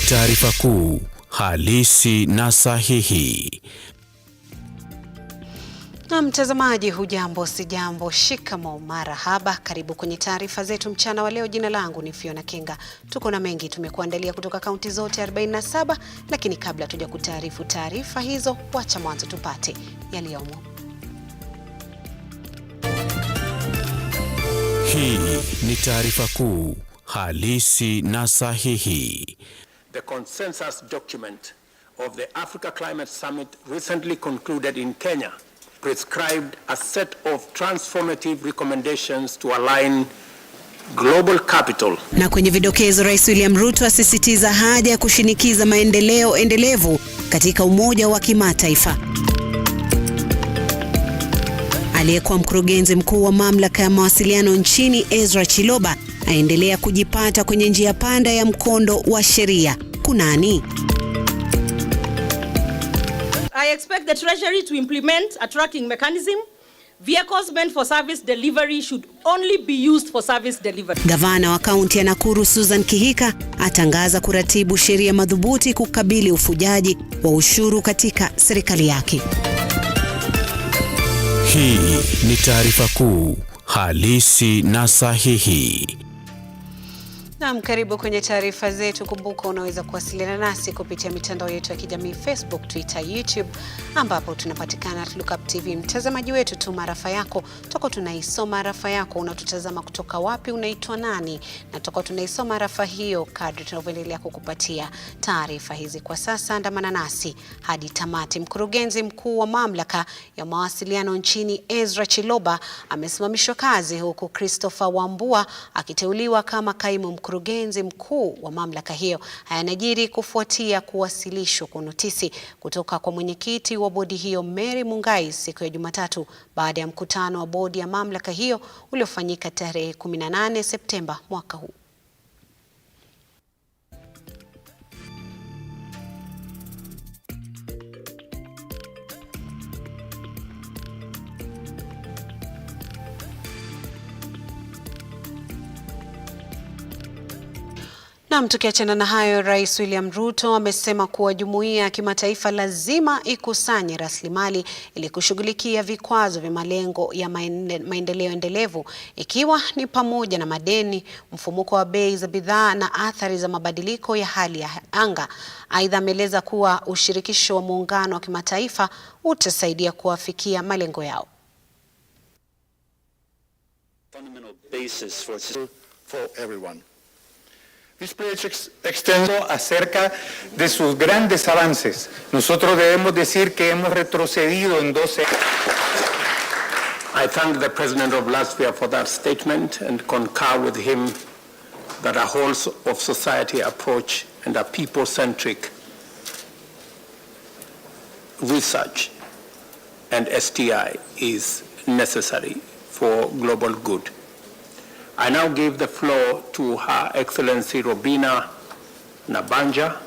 Taarifa Kuu, halisi na sahihi. Na mtazamaji, hujambo si jambo, shikamoo, marahaba, karibu kwenye taarifa zetu mchana wa leo. Jina langu ni Fiona Kinga. Tuko na mengi tumekuandalia kutoka kaunti zote 47, lakini kabla tuja kutaarifu taarifa hizo, wacha mwanzo tupate yaliyomo. Hii ni Taarifa Kuu, halisi na sahihi. The consensus document of the Africa Climate Summit recently concluded in Kenya prescribed a set of transformative recommendations to align global capital. Na kwenye vidokezo, Rais William RUTO asisitiza haja ya kushinikiza maendeleo endelevu katika umoja wa kimataifa. Aliyekuwa mkurugenzi mkuu wa mamlaka ya mawasiliano nchini Ezra Chiloba aendelea kujipata kwenye njia panda ya mkondo wa sheria. Kunani? I expect the Treasury to implement a tracking mechanism. Vehicles meant for service delivery should only be used for service delivery. Gavana wa kaunti ya Nakuru Susan Kihika atangaza kuratibu sheria madhubuti kukabili ufujaji wa ushuru katika serikali yake. Hii ni Taarifa Kuu, halisi na sahihi. Naam, karibu kwenye taarifa zetu. Kumbuka unaweza kuwasiliana nasi kupitia mitandao yetu ya kijamii Facebook, Twitter, YouTube, ambapo tunapatikana Lookuptv. Mtazamaji wetu, tuma rafa yako, tutakuwa tunaisoma rafa yako. Unatutazama kutoka wapi, unaitwa nani, na tutakuwa tunaisoma rafa hiyo kadri tunavyoendelea kukupatia taarifa hizi. Kwa sasa andamana nasi hadi tamati. Mkurugenzi mkuu wa mamlaka ya mawasiliano nchini Ezra Chiloba amesimamishwa kazi, huku Christopher Wambua akiteuliwa kama kaimu mkurugenzi mkuu wa mamlaka hiyo. Haya yanajiri kufuatia kuwasilishwa kwa notisi kutoka kwa mwenyekiti wa bodi hiyo Mary Mungai siku ya Jumatatu baada ya mkutano wa bodi ya mamlaka hiyo uliofanyika tarehe 18 Septemba mwaka huu. Na tukiachana na hayo, Rais William RUTO amesema kuwa jumuiya ya kimataifa lazima ikusanye rasilimali ili kushughulikia vikwazo vya malengo ya maendeleo endelevu, ikiwa ni pamoja na madeni, mfumuko wa bei za bidhaa na athari za mabadiliko ya hali ya anga. Aidha, ameeleza kuwa ushirikisho wa muungano wa kimataifa utasaidia kuwafikia malengo yao. Fundamental basis for everyone. This pledge extends acerca de sus grandes avances. Nosotros debemos decir que hemos retrocedido en 12. I thank the President of Latvia for that statement and concur with him that a whole of society approach and a people-centric research and STI is necessary for global good. I now give the floor to Her Excellency Robina Nabanja,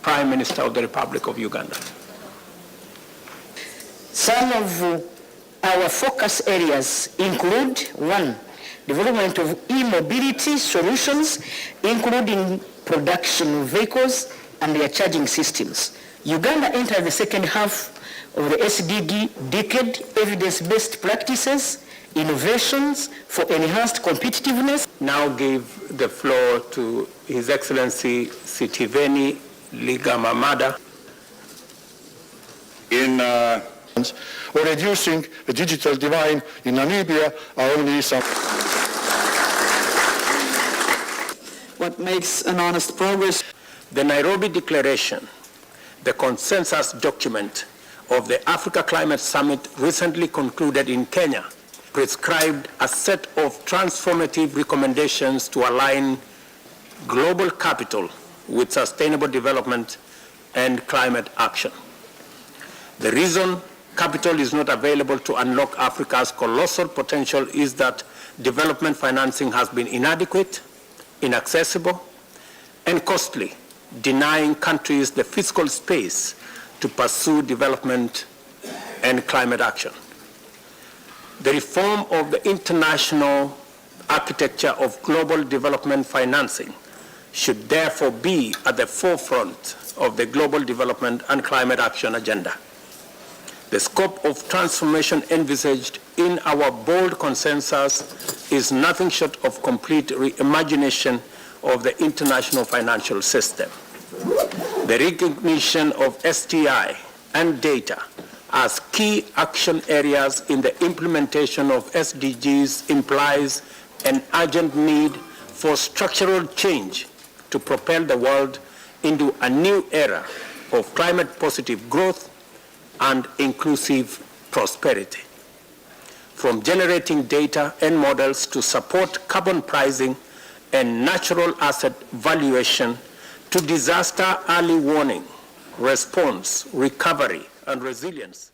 Prime Minister of the Republic of Uganda. Some of our focus areas include: 1, development of e-mobility solutions, including production of vehicles and their charging systems. Uganda entered the second half of the SDG decade, evidence-based practices, innovations for enhanced competitiveness. Now give the floor to His Excellency Sitiveni Ligamamada. Or reducing the digital divide in Namibia are only some. What makes an honest progress? The Nairobi Declaration, the consensus document of the Africa Climate Summit recently concluded in Kenya, prescribed a set of transformative recommendations to align global capital with sustainable development and climate action. The reason capital is not available to unlock Africa's colossal potential is that development financing has been inadequate, inaccessible, and costly, denying countries the fiscal space to pursue development and climate action. The reform of the international architecture of global development financing should therefore be at the forefront of the global development and climate action agenda. The scope of transformation envisaged in our bold consensus is nothing short of complete reimagination of the international financial system. The recognition of STI and data as key action areas in the implementation of SDGs implies an urgent need for structural change to propel the world into a new era of climate-positive growth and inclusive prosperity. From generating data and models to support carbon pricing and natural asset valuation to disaster early warning, response, recovery, and resilience.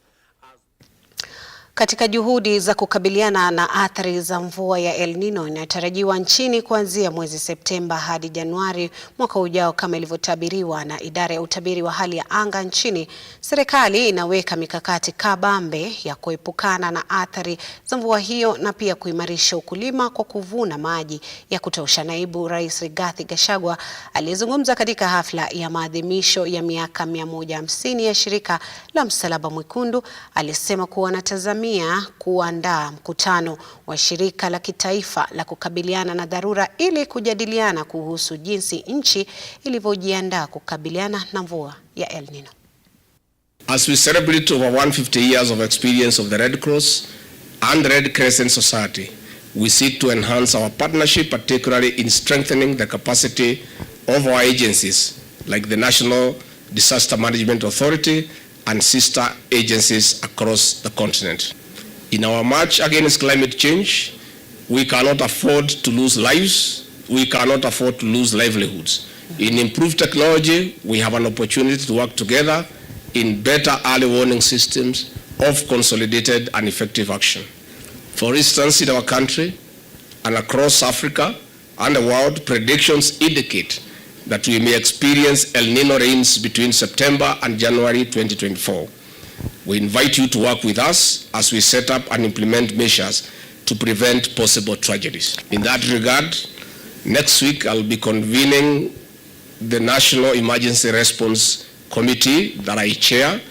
Katika juhudi za kukabiliana na athari za mvua ya El Nino inayotarajiwa nchini kuanzia mwezi Septemba hadi Januari mwaka ujao kama ilivyotabiriwa na idara ya utabiri wa hali ya anga nchini, serikali inaweka mikakati kabambe ya kuepukana na athari za mvua hiyo na pia kuimarisha ukulima kwa kuvuna maji ya kutosha. Naibu Rais Rigathi Gachagua aliyezungumza katika hafla ya maadhimisho ya miaka 150 ya shirika la Msalaba Mwekundu alisema kuwa wanatazamia kuandaa mkutano wa shirika la kitaifa la kukabiliana na dharura ili kujadiliana kuhusu jinsi nchi ilivyojiandaa kukabiliana na mvua ya El Nino. As we celebrate over 150 years of experience of the Red Cross and Red Crescent Society, we seek to enhance our partnership, particularly in strengthening the capacity of our agencies like the National Disaster Management Authority and sister agencies across the continent. In our march against climate change, we cannot afford to lose lives, we cannot afford to lose livelihoods. In improved technology, we have an opportunity to work together in better early warning systems of consolidated and effective action. For instance, in our country and across Africa and the world, predictions indicate that we may experience El Nino rains between September and January 2024. We invite you to work with us as we set up and implement measures to prevent possible tragedies. In that regard, next week I'll be convening the National Emergency Response Committee that I chair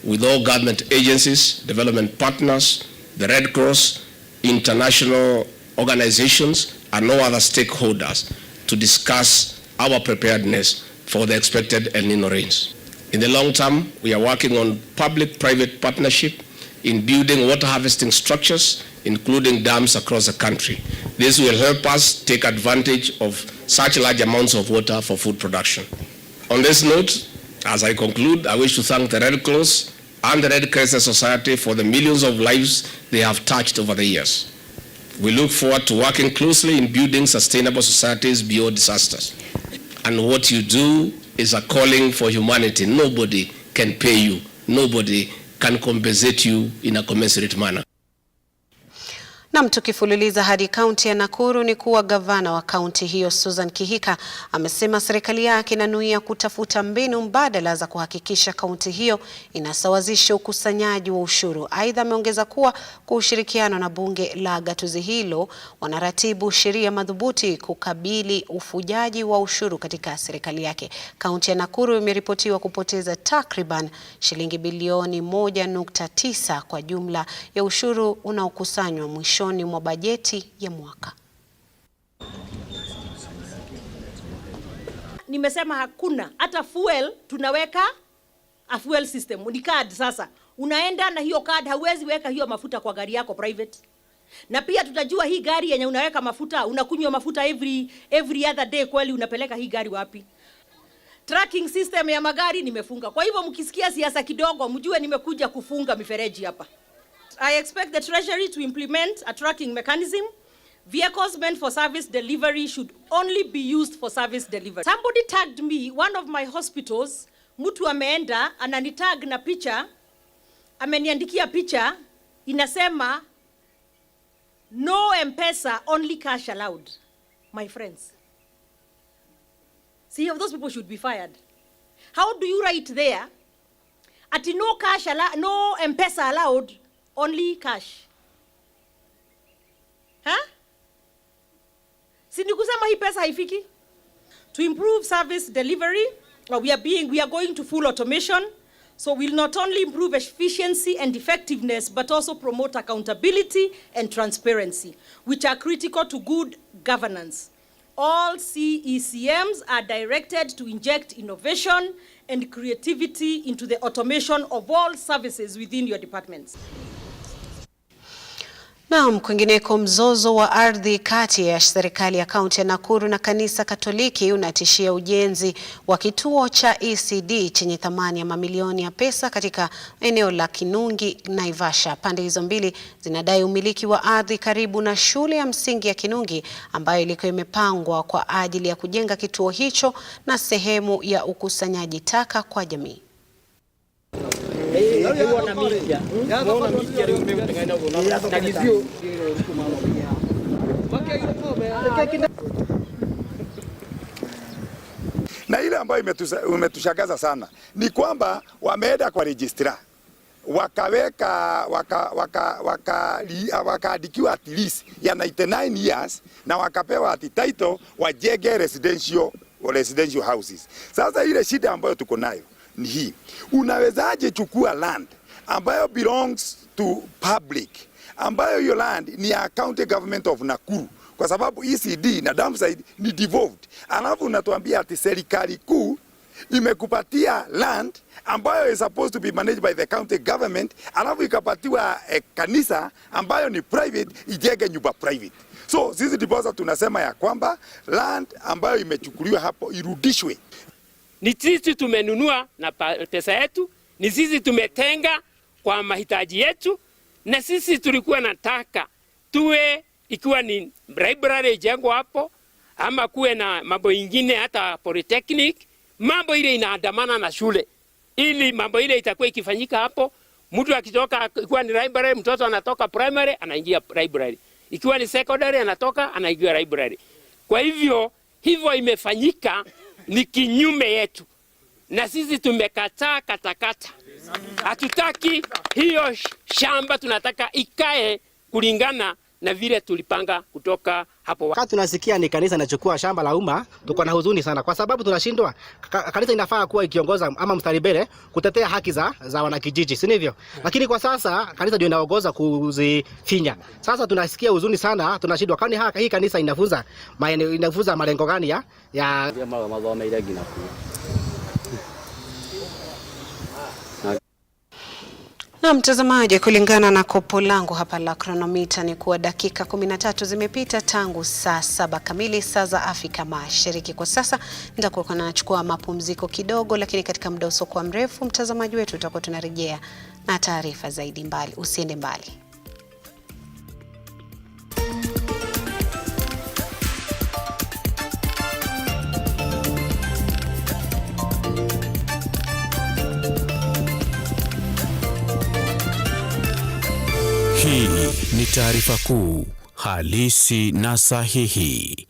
with all government agencies, development partners, the Red Cross, international organizations, and all other stakeholders to discuss our preparedness for the expected El Nino rains. In the long term, we are working on public-private partnership in building water harvesting structures, including dams across the country. This will help us take advantage of such large amounts of water for food production. On this note, as I conclude, I wish to thank the Red Cross and the Red Crescent Society for the millions of lives they have touched over the years. We look forward to working closely in building sustainable societies beyond disasters. And what you do is a calling for humanity. Nobody can pay you. Nobody can compensate you in a commensurate manner. Na tukifululiza hadi kaunti ya Nakuru ni kuwa gavana wa kaunti hiyo Susan Kihika amesema serikali yake inanuia kutafuta mbinu mbadala za kuhakikisha kaunti hiyo inasawazisha ukusanyaji wa ushuru. Aidha, ameongeza kuwa kwa ushirikiano na bunge la gatuzi hilo wanaratibu sheria madhubuti kukabili ufujaji wa ushuru katika serikali yake. Kaunti ya Nakuru imeripotiwa kupoteza takriban shilingi bilioni 1.9 kwa jumla ya ushuru unaokusanywa mwishoni mwa bajeti ya mwaka. Nimesema hakuna hata fuel, tunaweka a fuel system, ni card. Sasa unaenda na hiyo card, hauwezi weka hiyo mafuta kwa gari yako private. Na pia tutajua hii gari yenye unaweka mafuta, unakunywa mafuta every other day, kweli unapeleka hii gari wapi? Tracking system ya magari nimefunga. Kwa hivyo mkisikia siasa kidogo, mjue nimekuja kufunga mifereji hapa. I expect the Treasury to implement a tracking mechanism. Vehicles meant for service delivery should only be used for service delivery. Somebody tagged me, one of my hospitals, mtu ameenda ananitag na picha, ameniandikia picha, inasema no M-Pesa, only cash allowed. My friends, see, those people should be fired. How do you write there, ati no cash no M-Pesa allowed, only cash? Huh? Si ni kusema hii pesa haifiki? To improve service delivery, we are going to full automation. So we'll not only improve efficiency and effectiveness, but also promote accountability and transparency, which are critical to good governance. All CECMs are directed to inject innovation and creativity into the automation of all services within your departments. Naam, kwingineko mzozo wa ardhi kati ya serikali ya kaunti ya Nakuru na kanisa Katoliki unatishia ujenzi wa kituo cha ECD chenye thamani ya mamilioni ya pesa katika eneo la Kinungi, Naivasha. Pande hizo mbili zinadai umiliki wa ardhi karibu na shule ya msingi ya Kinungi ambayo ilikuwa imepangwa kwa ajili ya kujenga kituo hicho na sehemu ya ukusanyaji taka kwa jamii. Na ile ambayo imetushangaza sana ni kwamba wameenda kwa registrar wakaandikiwa at least ya 99 years na wakapewa title wajenge residential houses. Sasa ile shida ambayo tuko nayo ni hii: unawezaje chukua land ambayo belongs to public, ambayo hiyo land ni ya county government of Nakuru, kwa sababu ECD na dump site ni devolved, alafu unatuambia ati serikali kuu imekupatia land ambayo is supposed to be managed by the county government, alafu ikapatiwa kanisa ambayo ni private ijenge nyumba private. So sisi ndiposa tunasema ya kwamba land ambayo imechukuliwa hapo irudishwe. Ni sisi tumenunua na pesa yetu, ni sisi tumetenga kwa mahitaji yetu, na sisi tulikuwa nataka tuwe ikiwa ni library jengo hapo, ama kuwe na mambo ingine, hata polytechnic, mambo ile inaandamana na shule, ili mambo ile itakuwa ikifanyika hapo. Mtu akitoka, ikiwa ni library, mtoto anatoka primary anaingia library, ikiwa ni secondary anatoka anaingia library. Kwa hivyo imefanyika ni kinyume yetu, na sisi tumekataa katakata. Hatutaki hiyo shamba, tunataka ikae kulingana na vile tulipanga kutoka hapo. Wakati tunasikia ni kanisa inachukua shamba la umma, tuko na huzuni sana, kwa sababu tunashindwa. Kanisa inafaa kuwa ikiongoza ama mstari mbele kutetea haki za wanakijiji, si ndivyo? Lakini kwa sasa kanisa ndio inaongoza kuzifinya. Sasa tunasikia huzuni sana, tunashindwa. Kwani hii kanisa inafunza malengo gani ya Na mtazamaji, kulingana na kopo langu hapa la kronomita ni kuwa dakika 13 zimepita tangu saa 7 kamili saa za Afrika Mashariki. Kwa sasa nitakuwa nachukua mapumziko kidogo, lakini katika muda usiokuwa mrefu mtazamaji wetu tutakuwa tunarejea na taarifa zaidi. Usiende mbali. Hii ni taarifa kuu halisi na sahihi.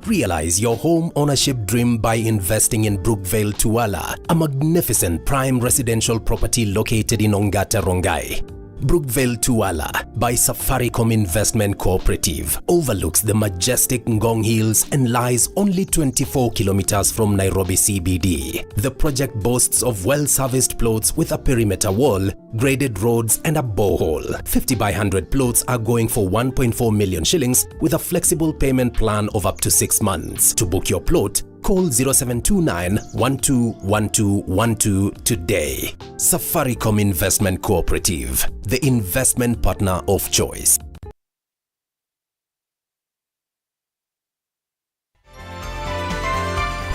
Realize your home ownership dream by investing in Brookvale Tuala, a magnificent prime residential property located in Ongata Rongai. Brookvale Tuala by Safaricom Investment Cooperative overlooks the majestic Ngong Hills and lies only 24 kilometers from Nairobi CBD. The project boasts of well-serviced plots with a perimeter wall, graded roads and a borehole. 50 by 100 plots are going for 1.4 million shillings with a flexible payment plan of up to 6 months. To book your plot, call 0729 121212 today. Safaricom Investment Cooperative, the investment partner of choice.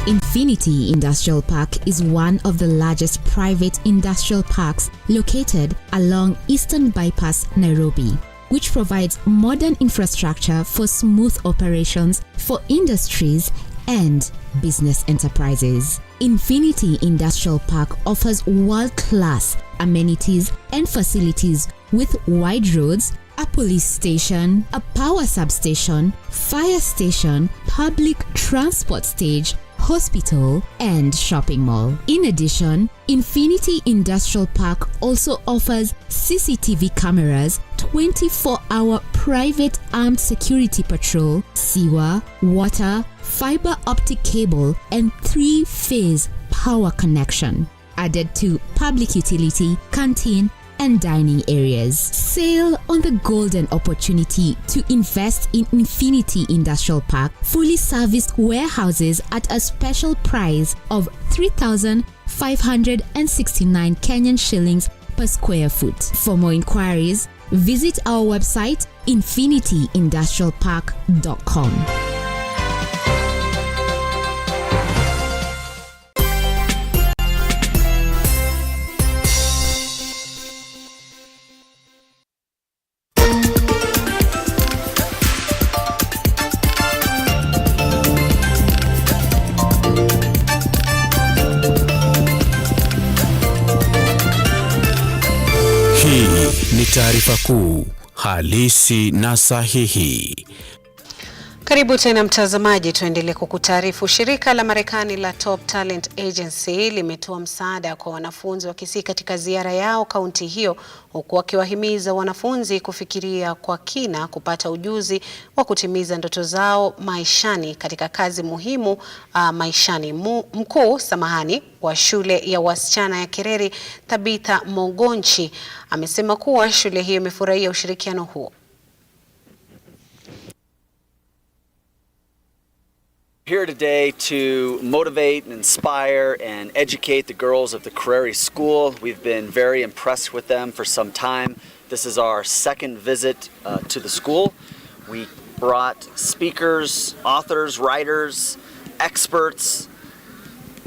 Infinity Industrial Park is one of the largest private industrial parks located along Eastern Bypass, Nairobi, which provides modern infrastructure for smooth operations for industries and business enterprises. Infinity Industrial Park offers world-class amenities and facilities with wide roads, a police station, a power substation, fire station, public transport stage, hospital, and shopping mall. In addition, Infinity Industrial Park also offers CCTV cameras, 24-hour private armed security patrol, sewer, water, fiber optic cable, and 3-phase power connection, added to public utility, canteen, and dining areas. Sail on the golden opportunity to invest in Infinity Industrial Park, fully serviced warehouses at a special price of 3,569 Kenyan shillings per square foot. For more inquiries, visit our website infinityindustrialpark.com. Ni taarifa kuu halisi na sahihi. Karibu tena mtazamaji, tuendelee kukutaarifu. Shirika la Marekani la Top Talent Agency limetoa msaada kwa wanafunzi wa Kisii katika ziara yao kaunti hiyo, huku wakiwahimiza wanafunzi kufikiria kwa kina kupata ujuzi wa kutimiza ndoto zao maishani katika kazi muhimu maishani. Mkuu wa shule ya wasichana ya Kereri, Tabitha Mogonchi, amesema kuwa shule hiyo imefurahia ushirikiano huo. Here today to motivate and inspire and educate the girls of the Kereri School. We've been very impressed with them for some time. This is our second visit to the school. We brought speakers, authors, writers, experts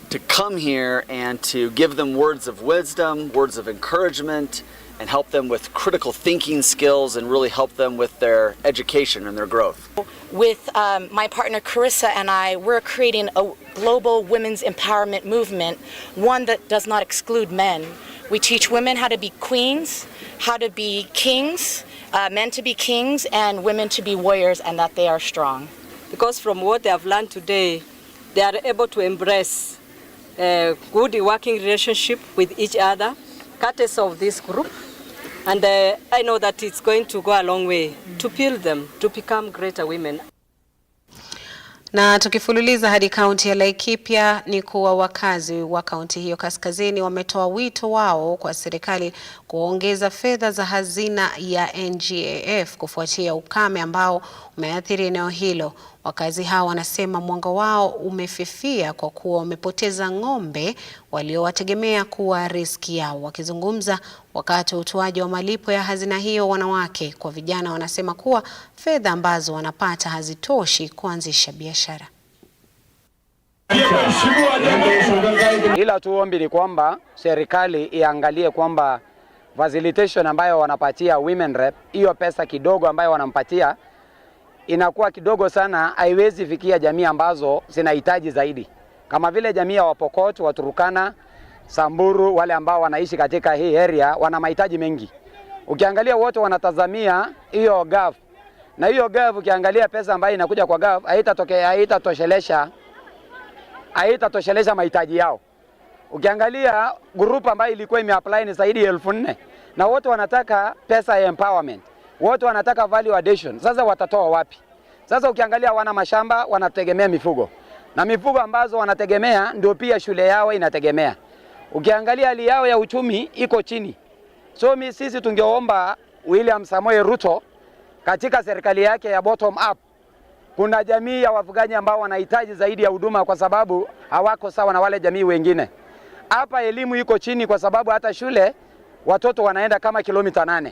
to come here and to give them words of wisdom, words of encouragement, and help them with critical thinking skills and really help them with their education and their growth. With my partner Carissa and I, we're creating a global women's empowerment movement, one that does not exclude men. We teach women how to be queens, how to be kings, men to be kings, and women to be warriors, and that they are strong. Because from what they have learned today, they are able to embrace a good working relationship with each other, courtesy of this group. And I know that it's going to go a long way to build them to become greater women. Na tukifululiza hadi kaunti ya Laikipia, ni kuwa wakazi wa kaunti hiyo kaskazini wametoa wito wao kwa serikali kuongeza fedha za hazina ya NGAF kufuatia ukame ambao umeathiri eneo hilo. Wakazi hao wanasema mwanga wao umefifia kwa kuwa wamepoteza ng'ombe waliowategemea kuwa riziki yao. Wakizungumza wakati wa utoaji wa malipo ya hazina hiyo, wanawake kwa vijana wanasema kuwa fedha ambazo wanapata hazitoshi kuanzisha biashara. Ila tuombi ni kwamba serikali iangalie kwamba facilitation ambayo wanapatia women rep, hiyo pesa kidogo ambayo wanampatia inakuwa kidogo sana, haiwezi fikia jamii ambazo zinahitaji zaidi, kama vile jamii ya Wapokot, Waturukana, Samburu, wale ambao wanaishi katika hii area wana mahitaji mengi. Ukiangalia wote wanatazamia hiyo GAF, na hiyo GAF ukiangalia pesa ambayo inakuja kwa GAF haitatoshelesha mahitaji yao. Ukiangalia group ambayo ilikuwa imeapply ni zaidi ya 4,000 na wote wanataka pesa ya empowerment, wote wanataka value addition. Sasa watatoa wapi? Sasa ukiangalia wana mashamba, wanategemea mifugo, na mifugo ambazo wanategemea ndio pia shule yao inategemea. Ukiangalia hali yao ya uchumi iko chini. So sisi tungeomba William Samoei RUTO katika serikali yake ya bottom up, kuna jamii ya wafugaji ambao wanahitaji zaidi ya huduma kwa sababu hawako sawa na wale jamii wengine. Hapa elimu iko chini kwa sababu hata shule watoto wanaenda kama kilomita 8.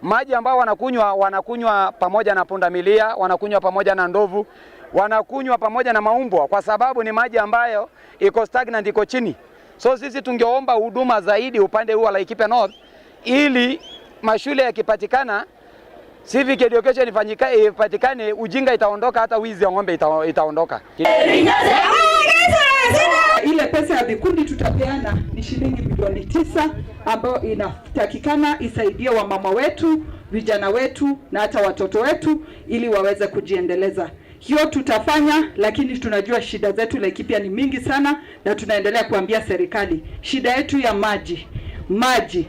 Maji ambao wanakunywa pamoja na pundamilia, wanakunywa pamoja na ndovu, wanakunywa pamoja na maumbwa kwa sababu ni maji ambayo iko stagnant, iko chini. So sisi tungeomba huduma zaidi upande huu wa Laikipia North, ili mashule yakipatikana, civic education ipatikane, ujinga itaondoka, hata wizi ya ng'ombe itaondoka. Ile pesa ya vikundi tutapeana ni shilingi milioni 9 ambayo inatakikana isaidie wamama wetu, vijana wetu na hata watoto wetu ili waweze kujiendeleza. Hiyo tutafanya, lakini tunajua shida zetu Laikipia ni mingi sana, na tunaendelea kuambia serikali shida yetu ya maji,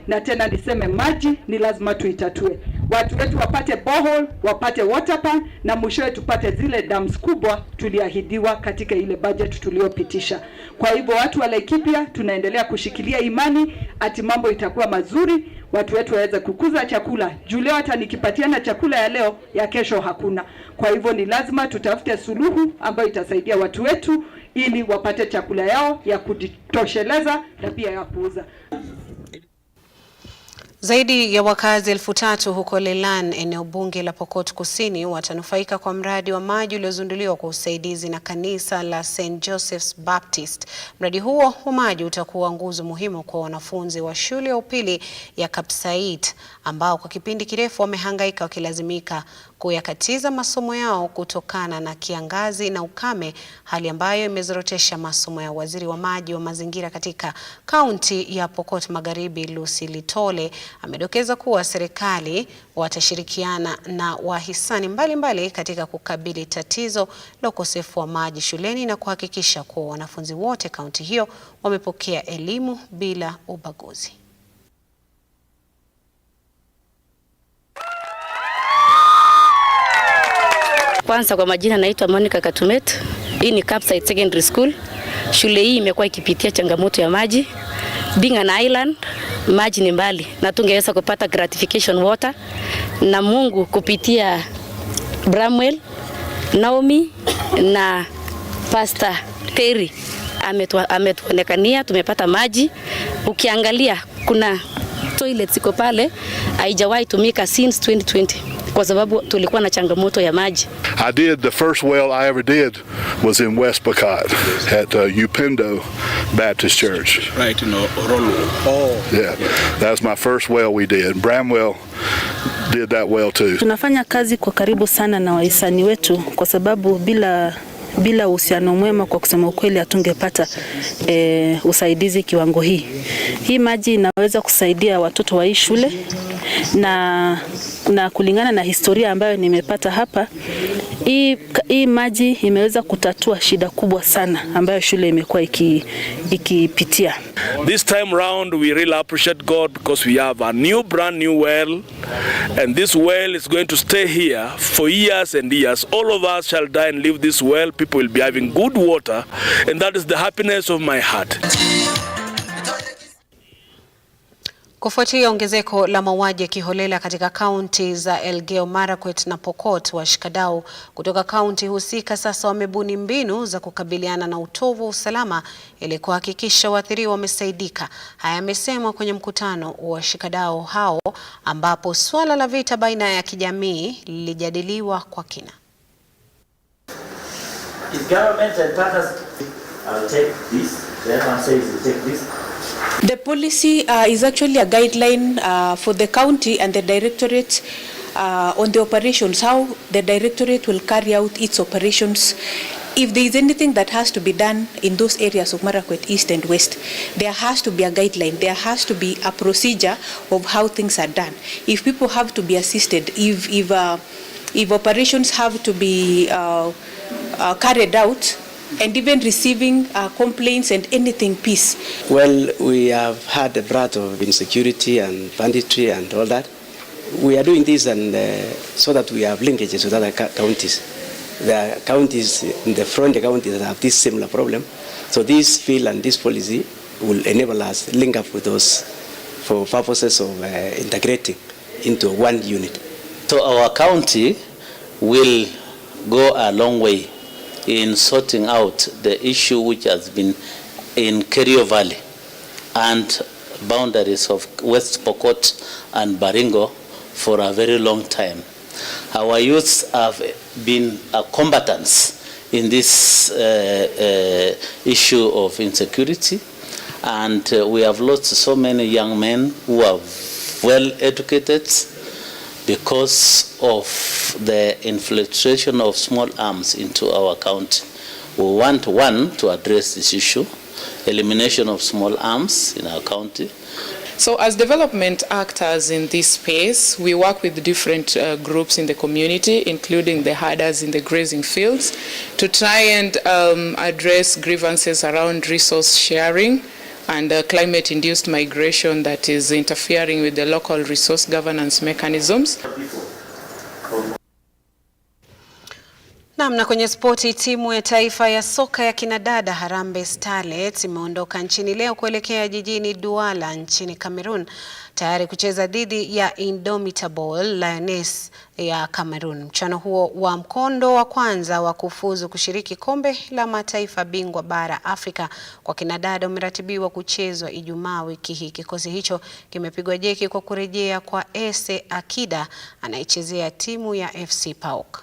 na tena niseme maji ni lazima tuitatue. Watu wetu wapate borehole, wapate water pan, na mwishowe tupate zile dams kubwa tuliahidiwa katika ile budget tuliopitisha. Kwa hivyo watu wa Laikipia tunaendelea kushikilia imani ati mambo itakuwa mazuri, watu wetu waweze kukuza chakula. Juu leo hata nikipatiana chakula ya leo, ya kesho hakuna. Kwa hivyo ni lazima tutafute suluhu ambayo itasaidia watu wetu ili wapate chakula yao ya kujitosheleza na pia ya kuuza. Zaidi ya wakazi 3,000 huko Lelan, eneo bunge la Pokot Kusini, watanufaika kwa mradi wa maji uliozinduliwa kwa usaidizi na kanisa la St. Joseph's Baptist. Mradi huo wa maji utakuwa nguzo muhimu kwa wanafunzi wa shule ya upili ya Kapsait ambao kwa kipindi kirefu wamehangaika wakilazimika kuyakatiza masomo yao kutokana na kiangazi na ukame, hali ambayo imezorotesha masomo ya waziri wa maji wa mazingira katika kaunti ya Pokot Magharibi, Lucy Litole. Amedokeza kuwa serikali watashirikiana na wahisani mbalimbali katika kukabili tatizo la ukosefu wa maji shuleni na kuhakikisha kuwa wanafunzi wote kaunti hiyo wamepokea elimu bila ubaguzi. Kwanza kwa majina naitwa Monica Katumet. Hii ni Kapsait Secondary School. Shule hii imekuwa ikipitia changamoto ya maji. Being an island, maji ni mbali na tungeweza kupata gratification water, na Mungu kupitia Bramwell, Naomi na Pastor Terry ametuonekania tumepata maji. Ukiangalia kuna toilets iko pale haijawahi tumika since 2020 kwa sababu tulikuwa na changamoto ya maji. The first well I ever did was in West Pokot at Upendo Baptist Church. Right, in Orolo. Oh. Yeah, that was my first well we did. Bramwell did that well too. Tunafanya kazi kwa karibu sana na wahisani wetu kwa sababu bila uhusiano mwema, kwa kusema ukweli, hatungepata usaidizi kiwango hii. Hii maji inaweza kusaidia watoto wa hii shule na kulingana na historia ambayo nimepata hapa, hii maji imeweza kutatua shida kubwa sana ambayo shule imekuwa ikipitia. This time round we really appreciate God because we have a brand new well, and this well is going to stay here for years and years. All of us shall die and leave this well. People will be having good water, and that is the happiness of my heart. Kufuatia ongezeko la mauaji ya kiholela katika kaunti za Elgeyo Marakwet na Pokot, washikadau kutoka kaunti husika sasa wamebuni mbinu za kukabiliana na utovu wa usalama ili kuhakikisha waathiriwa wamesaidika. Haya yamesemwa kwenye mkutano wa washikadau hao ambapo suala la vita baina ya kijamii lilijadiliwa kwa kina. If government and partners take this, the other says they take this. The policy is actually a guideline for the county and the directorate on the operations, how the directorate will carry out its operations. If there is anything that has to be done in those areas of Marakwet East and West, there has to be a guideline, there has to be a procedure of how things are done. If people have to be assisted, if operations have to be carried out, and even receiving complaints and anything peace. Well, we have had a brunt of insecurity and banditry and all that. We are doing this and so that we have linkages with other counties. There are counties in the front counties that have this similar problem. So this bill and this policy will enable us to link up with those for purposes of integrating into one unit. So our county will go a long way in sorting out the issue which has been in Kerio Valley and boundaries of West Pokot and Baringo for a very long time. Our youths have been combatants in this issue of insecurity, and we have lost so many young men who are well educated because of the infiltration of small arms into our county. We want, one, to address this issue, elimination of small arms in our county. So as development actors in this space, we work with different groups in the community, including the herders in the grazing fields, to try and address grievances around resource sharing and climate-induced migration that is interfering with the local resource governance mechanisms. Na kwenye spoti, timu ya taifa ya soka ya kinadada Harambee Starlets imeondoka nchini leo kuelekea jijini Douala nchini Cameroon tayari kucheza dhidi ya Indomitable Lioness ya Cameroon. Mchano huo wa mkondo wa kwanza wa kufuzu kushiriki kombe la mataifa bingwa bara Afrika kwa kinadada umeratibiwa kuchezwa Ijumaa wiki hii. Kikosi hicho kimepigwa jeki kwa kurejea kwa Ese Akida anayechezea timu ya FC PAOK.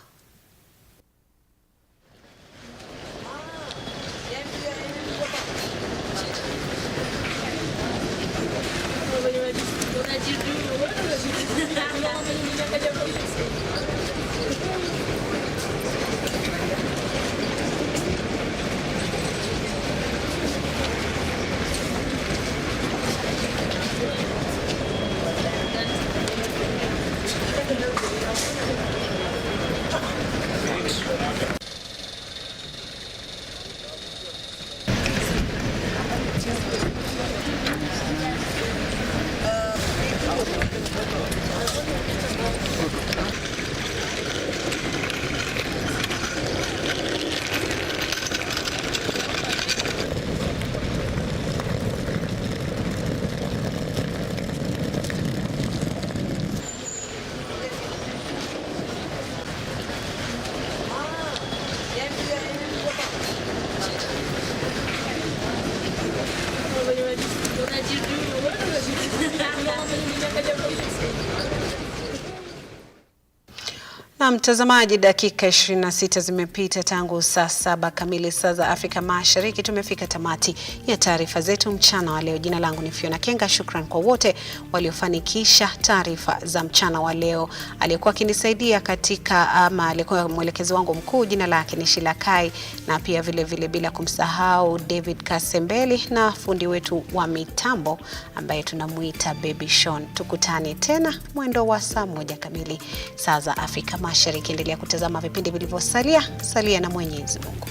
Na mtazamaji, dakika 26 zimepita tangu saa 7 kamili saa za Afrika Mashariki. Tumefika tamati ya taarifa zetu mchana wa leo. Jina langu ni Fiona Kenga. Shukran kwa wote waliofanikisha taarifa za mchana wa leo. Aliyekuwa akinisaidia katika alikuwa mwelekezi wangu mkuu, jina lake ni Shilakai, na pia vile bila kumsahau David Kasembeli na fundi wetu wa mitambo ambaye tunamuita Baby Sean. Tukutane tena mwendo wa saa 1 kamili saa za Afrika Mashariki. Endelea kutazama vipindi vilivyosalia. Salia na Mwenyezi Mungu.